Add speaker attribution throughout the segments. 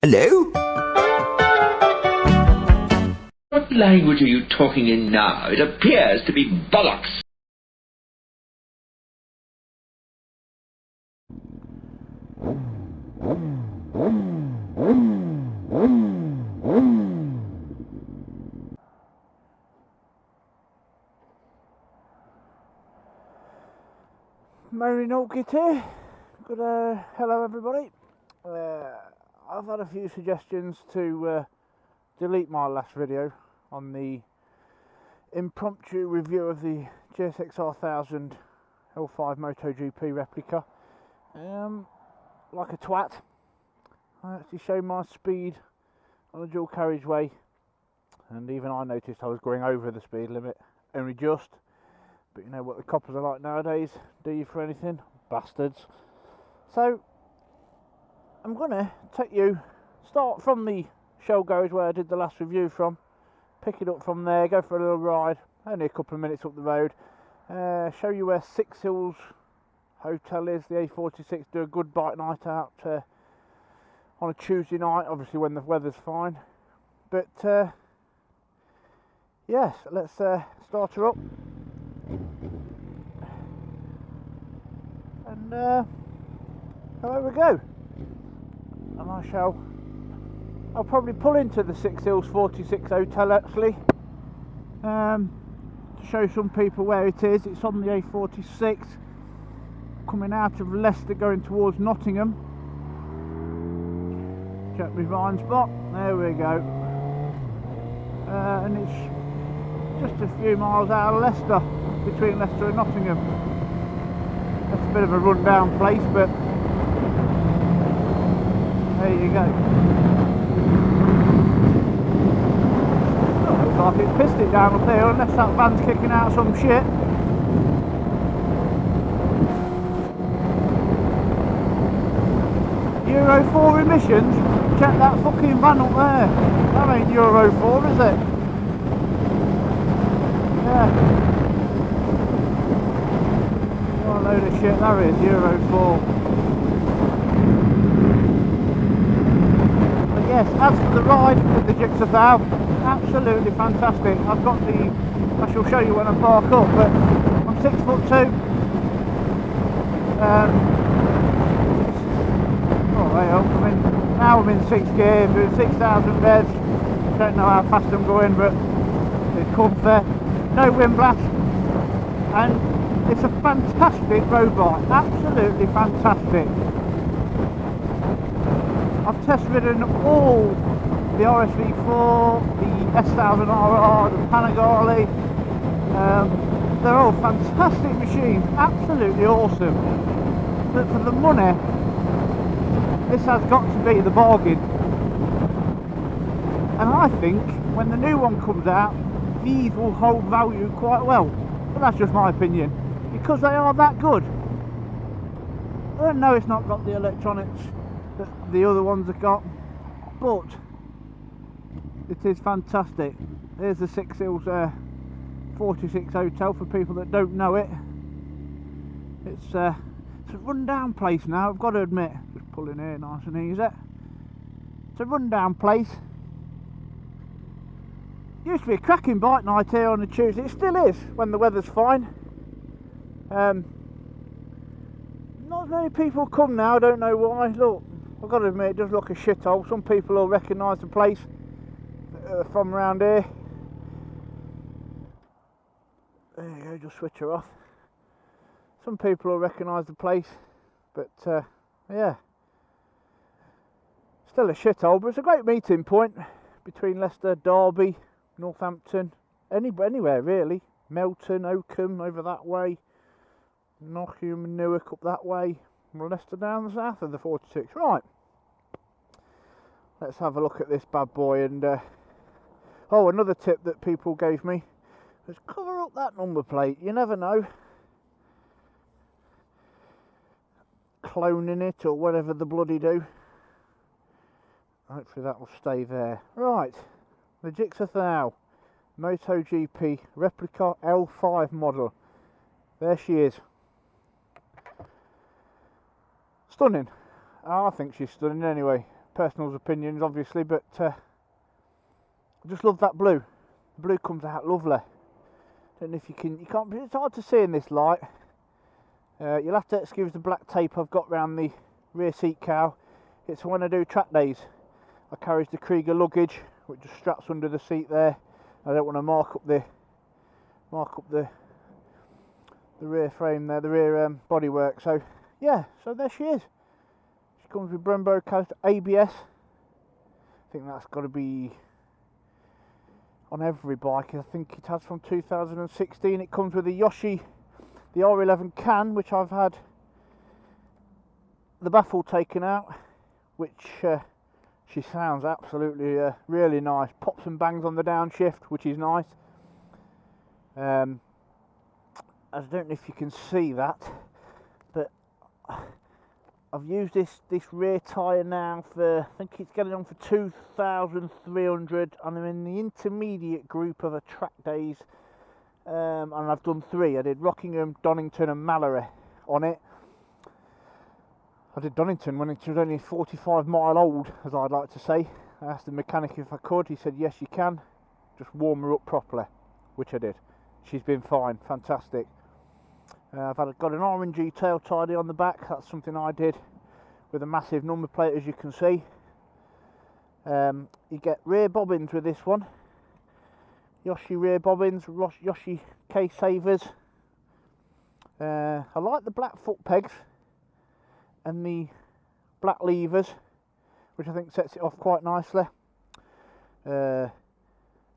Speaker 1: Hello?
Speaker 2: What language are you talking in now? It appears to be bollocks.
Speaker 3: Mary Nolkit here. Good, hello everybody. I've had a few suggestions to delete my last video on the impromptu review of the GSXR 1000 L5 Moto GP replica. Like a twat, I actually showed my speed on a dual carriageway, and even I noticed I was going over the speed limit, only just. But you know what the coppers are like nowadays, do you for anything? Bastards. So, I'm going to start from the Shell garage where I did the last review from, pick it up from there, go for a little ride, only a couple of minutes up the road, show you where Six Hills Hotel is, the A46, do a good bike night out on a Tuesday night, obviously when the weather's fine. But, yes, let's start her up. And away we go. And I'll probably pull into the Six Hills 46 Hotel actually, to show some people where it is. It's on the A46, coming out of Leicester going towards Nottingham. Check my blind spot, there we go. And it's just a few miles out of Leicester, between Leicester and Nottingham. That's a bit of a run-down place, but there you go. Looks like it's pissed it down up here, unless that van's kicking out some shit. Euro 4 emissions? Check that fucking van up there. That ain't Euro 4, is it? Yeah. What a load of shit that is, Euro 4. But yes, as for the ride with the GSXR, absolutely fantastic. I shall show you when I park up, but I'm 6'2". Now I'm in 6th gear, doing 6,000 revs. Don't know how fast I'm going, but it's comfy. No wind blast, and it's a fantastic road bike, absolutely fantastic. I've test ridden all the RSV4, the S1000RR, the Panigale. They're all fantastic machines, absolutely awesome. But for the money, this has got to be the bargain. And I think when the new one comes out, these will hold value quite well. But that's just my opinion, because they are that good. I know it's not got the electronics that the other ones have got, but it is fantastic. There's the Six Hills 46 Hotel for people that don't know it. It's a run-down place now, I've got to admit. Just pulling here nice and easy. It's a run-down place. Used to be a cracking bike night here on a Tuesday. It still is when the weather's fine. Not as many people come now, I don't know why. Look, I've got to admit, it does look a shithole. Some people will recognise the place from around here. There you go, just switch her off. Some people will recognise the place, but yeah, still a shithole, but it's a great meeting point between Leicester, Derby, Northampton, anywhere really. Melton, Oakham over that way, Nottingham, Newark up that way, Leicester down the south of the 46. Right, let's have a look at this bad boy. And oh, another tip that people gave me was cover up that number plate. You never know, cloning it or whatever the bloody do. Hopefully that will stay there. Right, the GSXR Moto GP replica L5 model. There she is. Stunning. I think she's stunning anyway. personal opinions obviously, but I just love that blue. The blue comes out lovely. Don't know if you can't, it's hard to see in this light. You'll have to excuse the black tape I've got round the rear seat cowl. It's when I do track days. I carry the Krieger luggage, which just straps under the seat there. I don't want to mark up the rear frame there, the rear bodywork. So yeah, so there she is. She comes with Brembo coast ABS. I think that's got to be on every bike. I think it has from 2016. It comes with a Yoshi, the R11 can, which I've had the baffle taken out, which she sounds absolutely really nice. Pops and bangs on the downshift, which is nice. I don't know if you can see that, but I've used this rear tyre now for, I think it's getting on for 2,300, and I'm in the intermediate group of a track days, and I've done 3. I did Rockingham, Donington and Mallory on it. I did Donington when it was only 45 mile old, as I'd like to say. I asked the mechanic if I could. He said yes you can, just warm her up properly, which I did. She's been fine, fantastic. I've got an RNG tail tidy on the back. That's something I did with a massive number plate, as you can see. You get rear bobbins with this one. Yoshi rear bobbins, Yoshi case savers. I like the black foot pegs and the black levers, which I think sets it off quite nicely.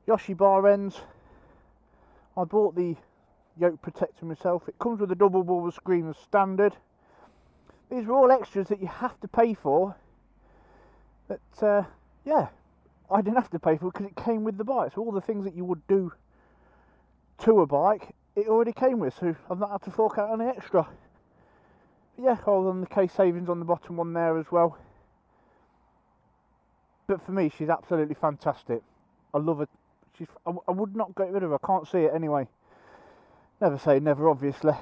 Speaker 3: Yoshi bar ends. I bought the yoke protector myself. It comes with a double bubble screen as standard. These are all extras that you have to pay for, but yeah, I didn't have to pay for it because it came with the bike. So all the things that you would do to a bike, it already came with, so I've not had to fork out any extra. But yeah, other than the case savings on the bottom one there as well. But for me, she's absolutely fantastic. I love her. I would not get rid of her. I can't see it anyway. Never say never, obviously.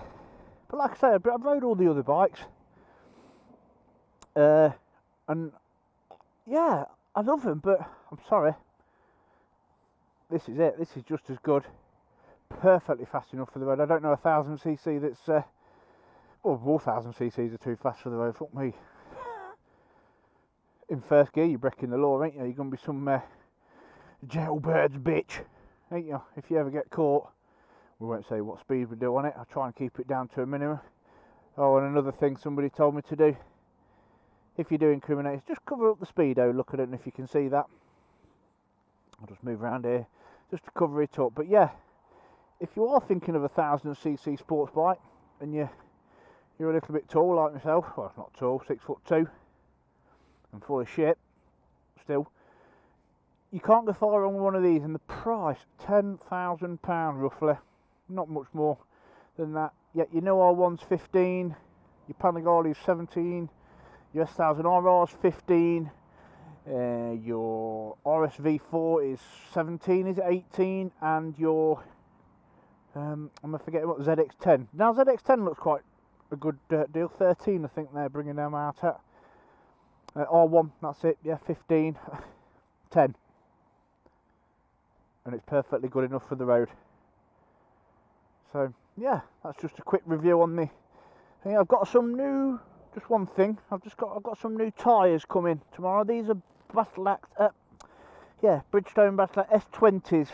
Speaker 3: But like I say, I've rode all the other bikes. And yeah, I love them, but I'm sorry. This is it. This is just as good. Perfectly fast enough for the road. I don't know 1000cc that's... well, 4000cc's are too fast for the road. Fuck me. In first gear, you're breaking the law, ain't you? You're going to be some jailbird's bitch, ain't you? If you ever get caught. We won't say what speed we do on it. I'll try and keep it down to a minimum. Oh, and another thing somebody told me to do. If you're doing criminators, just cover up the speedo. Look, I don't know if you can see that. I'll just move around here just to cover it up. But yeah, if you are thinking of 1000cc sports bike and you're a little bit tall like myself, well, not tall, 6'2", and full of shit, still, you can't go far wrong with one of these. And the price, £10,000 roughly, not much more than that. Yet you know R1's 15, your Panigale's 17, your S1000RR's 15, your RSV4 is 17, is it 18, and your I'm forgetting what ZX10. Now ZX10 looks quite a good deal. 13, I think they're bringing them out at. R1, that's it. Yeah, 15, 10, and it's perfectly good enough for the road. So yeah, that's just a quick review on the. I've got some new. Just one thing. I've got some new tyres coming tomorrow. These are Bridgestone Battle S20s.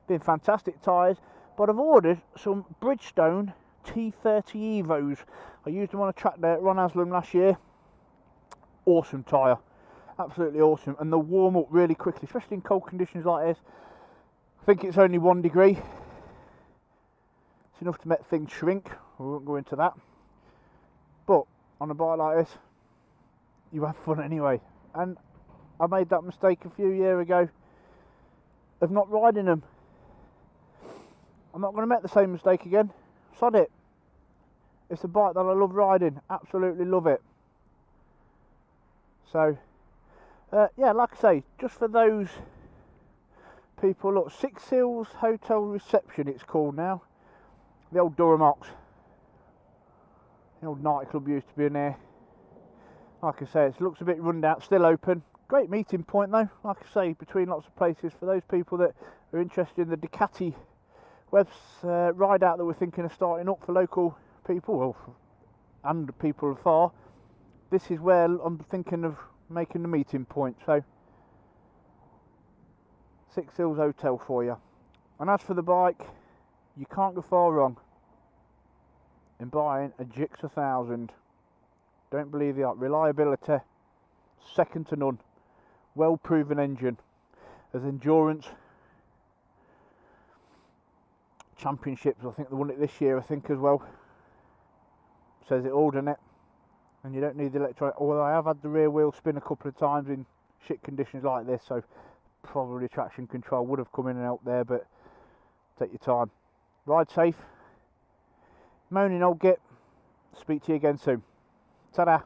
Speaker 3: Been fantastic tyres. But I've ordered some Bridgestone T30 Evos. I used them on a track day at Ron Haslam last year. Awesome tyre. Absolutely awesome. And they'll warm up really quickly, especially in cold conditions like this. I think it's only 1 degree. It's enough to make things shrink. We won't go into that. But on a bike like this, you have fun anyway. And I made that mistake a few years ago of not riding them. I'm not going to make the same mistake again. Sod it. It's a bike that I love riding. Absolutely love it. So, yeah, like I say, just for those people, look, Six Hills Hotel Reception it's called now. The old Durham Ox. The old nightclub used to be in there. Like I say, it looks a bit run down, still open. Great meeting point though, like I say, between lots of places for those people that are interested in the Ducati webs ride out that we're thinking of starting up for local people, well, and people afar. This is where I'm thinking of making the meeting point. So, Six Hills Hotel for you. And as for the bike, you can't go far wrong in buying a GSXR 1000. Don't believe the art. Reliability, second to none. Well proven engine. As endurance championships, I think they won it this year, I think, as well. Says it all, doesn't it? And you don't need the electronic. Although I have had the rear wheel spin a couple of times in shit conditions like this, so probably traction control would have come in and out there, but take your time. Ride safe. Moaning old git. Speak to you again soon. Ta-da.